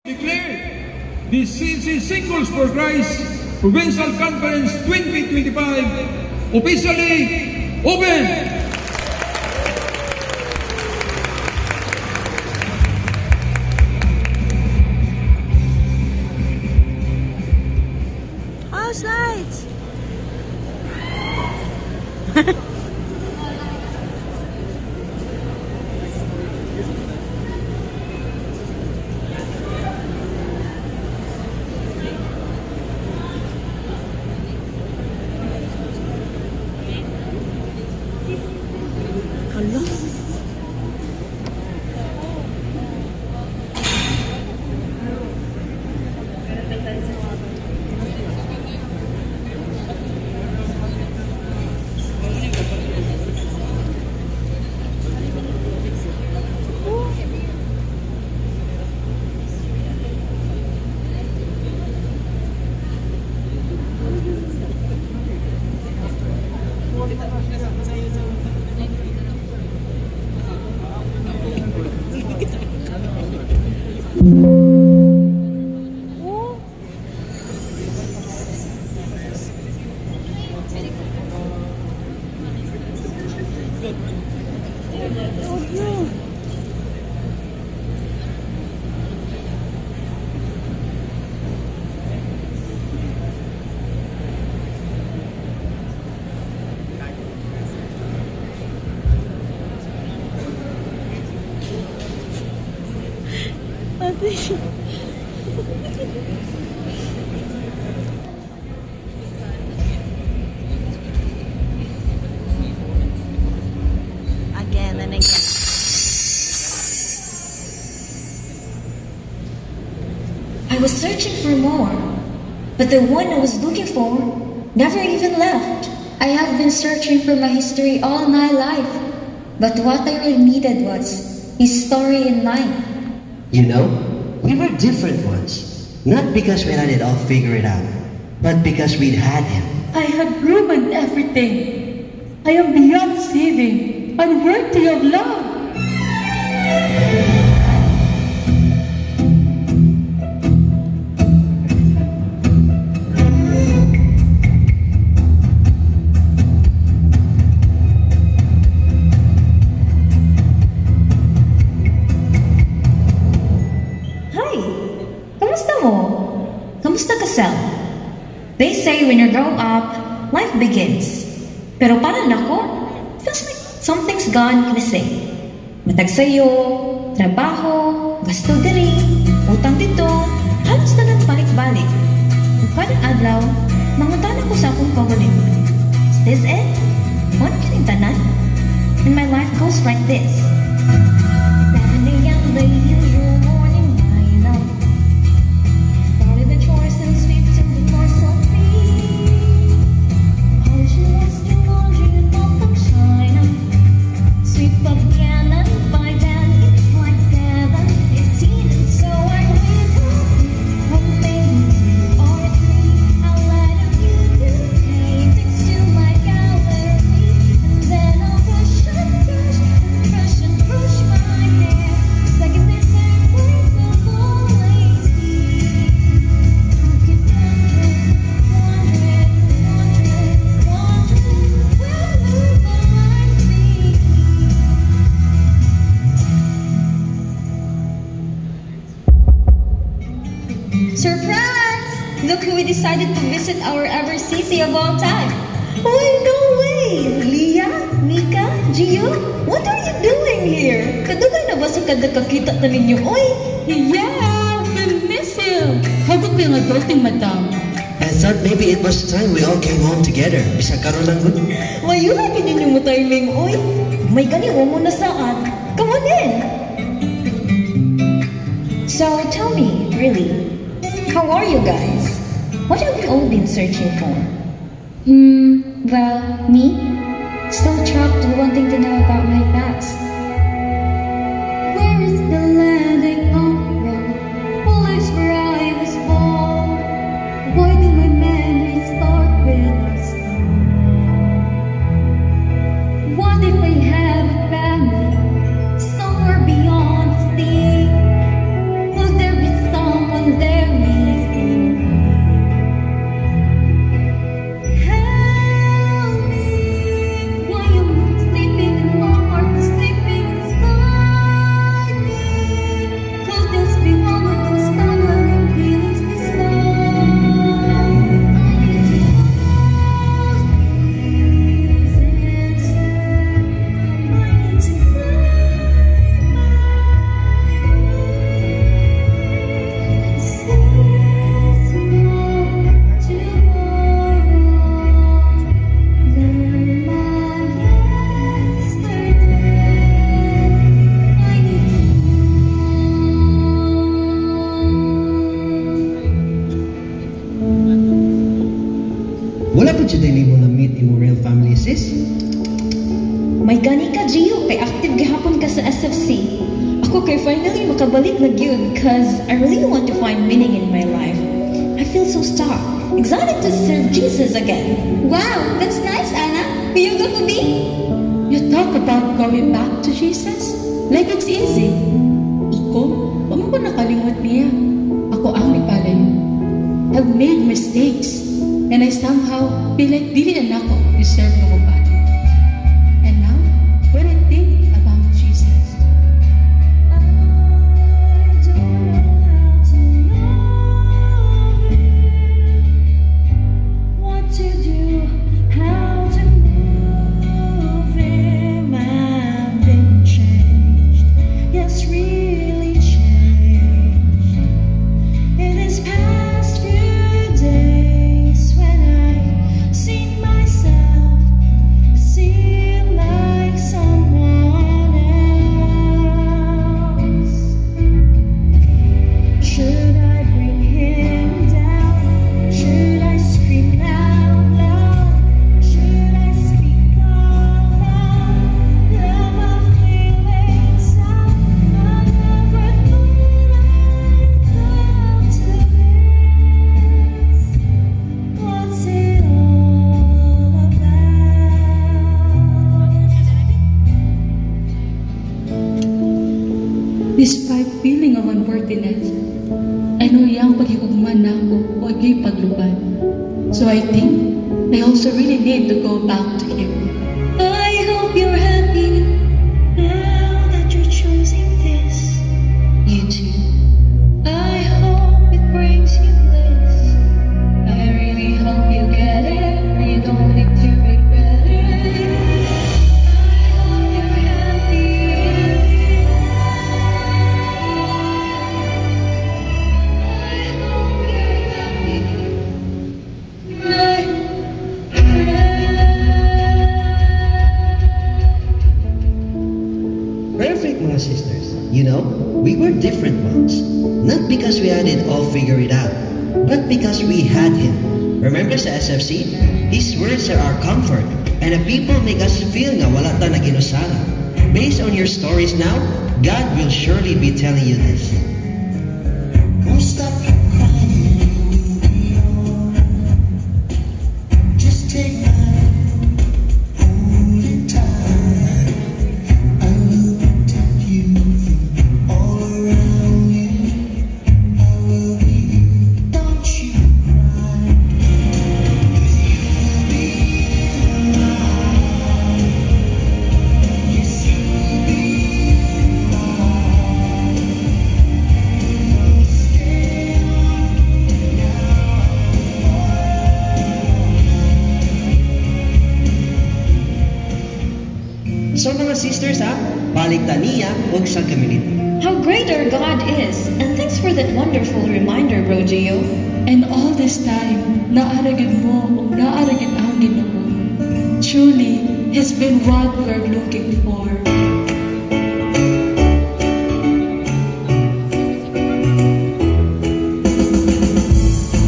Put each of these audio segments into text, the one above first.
Declare the CC Singles for Christ Provincial Conference 2025 officially open. Slides. Hello. Again and again. I was searching for more, but the one I was looking for never even left. I have been searching for my history all my life, but what I really needed was his story in mine. You know, we were different once. Not because we had it all figured out, but because we'd had him. I had ruined everything. I am beyond saving, unworthy of love. They say when you grow up, life begins. Pero para nako, feels like something's gone missing. Matag sayo, trabaho, gasto diri, utang dito, halos na balik-balik. Kada adlaw, mangutan ako sa akong pagulin. Is this it? What kining tanan? And my life goes like this. Standing on the usual morning lineup. Started the chores and sweep to the torso. Surprise! Look who we decided to visit our ever CC of all time. Oh, no way! Leah, Mika, Gio, what are you doing here? Kadugay na ba sa kadakakita ta ninyo, oy? Yeah, we miss you. Hagod ka nga adulting, madam. I thought maybe it was time we all came home together. Bisa karon lang good. Wayo lagi ninyo mo timing, oy. May kaniwa mo na saan. Come on in. So, tell me, really, how are you guys? What have you all been searching for? Well, me? Still trapped wanting to know about my past. Where is the land I come from? Well, it's where I was born. Why do my memories start with us? What if I have a family somewhere beyond the sea? Will there be some man siya din mo na meet in real family, sis? May gani ka, Gio, kay active gihapon ka sa SFC. Ako kay finally makabalik na gyud cause I really want to find meaning in my life. I feel so stuck. Excited to serve Jesus again. Wow, that's nice, Anna. Will you go to me? You talk about going back to Jesus? Like it's easy. Iko, wag mo ko nakalimot niya. Ako ang nipalay. I've made mistakes. And I somehow feel like dili na ako deserve ko ba. And now, when I think about Jesus, I don't know how to love him, what to do, how to move him. I've been changed, yes, really changed. In this past few days, when I've seen myself, seem like someone else. Should I bring him down? Should I scream out loud? Should I speak out loud? Let my feelings out. I never thought I'd come to this. What's it all about? despite feeling of unworthiness, I know yang paghigugman na ako o agay pagluban. So I think I also really need to go back to Him. I hope you're happy now that you're choosing this. You too. I hope it brings you bliss. I really hope you get it. You don't need to regret it. I hope you're happy. I hope you're happy. Perfect, mga sisters. You know, we were different ones. Not because we had it all figured out, but because we had Him. Remember sa SFC? His words are our comfort, and the people make us feel nga wala ta na ginusala. Based on your stories now, God will surely be telling you this. Don't stop crying, you'll be alright. Just take my hand, hold it tight. I will protect you from all around you. I will be here, don't you cry. 'Cause you'll be alright. Yes, you'll be alright. Stay on now. So mga sisters ha, baligtan niya huwag sa community. How great our God is! And thanks for that wonderful reminder, Bro Gio. And all this time, naaragin mo o naaragin ang Ginoo. Truly, He's been what we're looking for.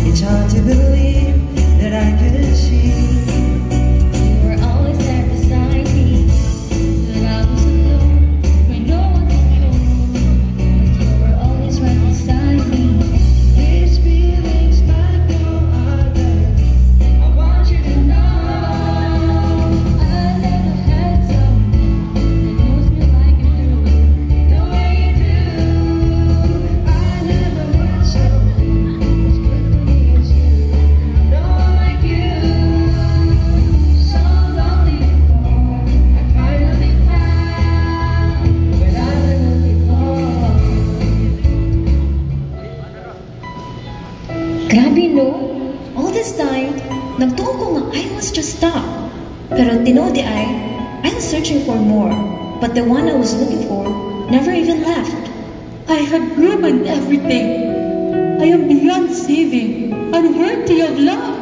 It's hard to believe that I could see. You were always there beside me. That I was alone when no one was home. But you were always right beside me. These feelings back no other. I want you to know I never had someone that knows me like you do. The way you do. I never heard someone as good to me as you. No one like you. So lonely before. I finally found what I've been looking for. Grabe no? All this time, nagtuo ko nga I was just stuck. Pero tinodi I was searching for more. But the one I was looking for never even left. I had ruined everything. I am beyond saving, unworthy of love.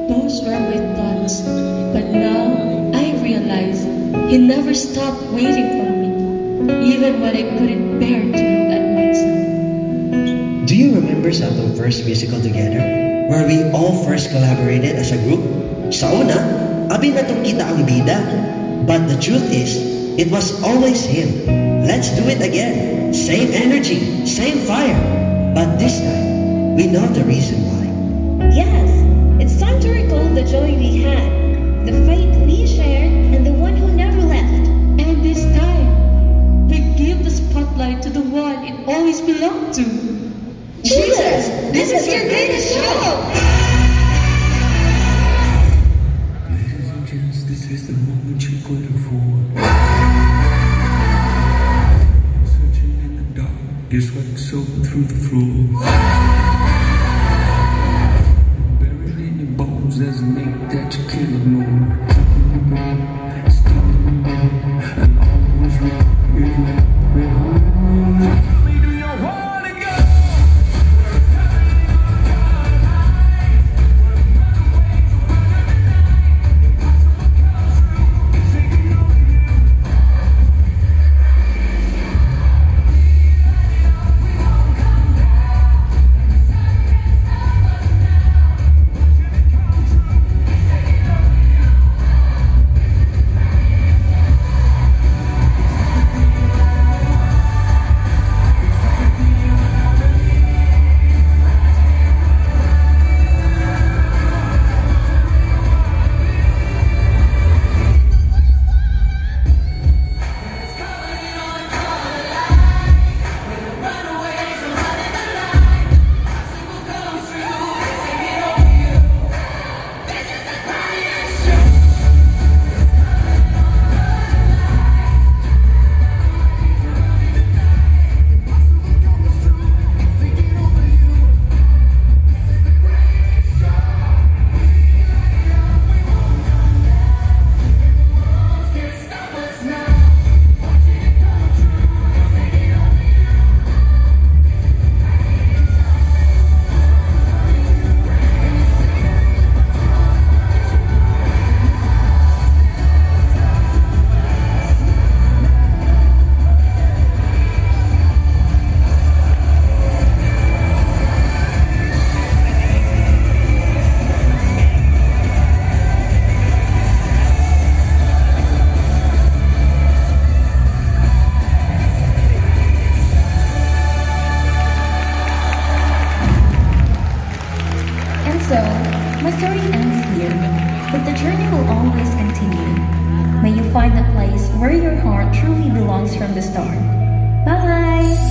Those were my thoughts, but now I realize He never stopped waiting for me, even when I couldn't bear to look at myself. Do you remember sa atong first musical together? where we all first collaborated as a group. Sa una, abi na tong kita ang bida. But the truth is, it was always him. Let's do it again. Same energy, same fire. But this time, we know the reason why. Yes, it's time to recall the joy we had, the faith we shared, and the one who never left. And this time, we give the spotlight to the one it always belonged to. Jesus, this is your greatest show! Ladies and gents, this is the moment you've waited for. Searching in the dark, your sweat soaked through the floor. Buried in your bones, there's an ache that you can't ignore. Stealing more, and all was wrong. So, my story ends here, but the journey will always continue. May you find the place where your heart truly belongs from the start. Bye!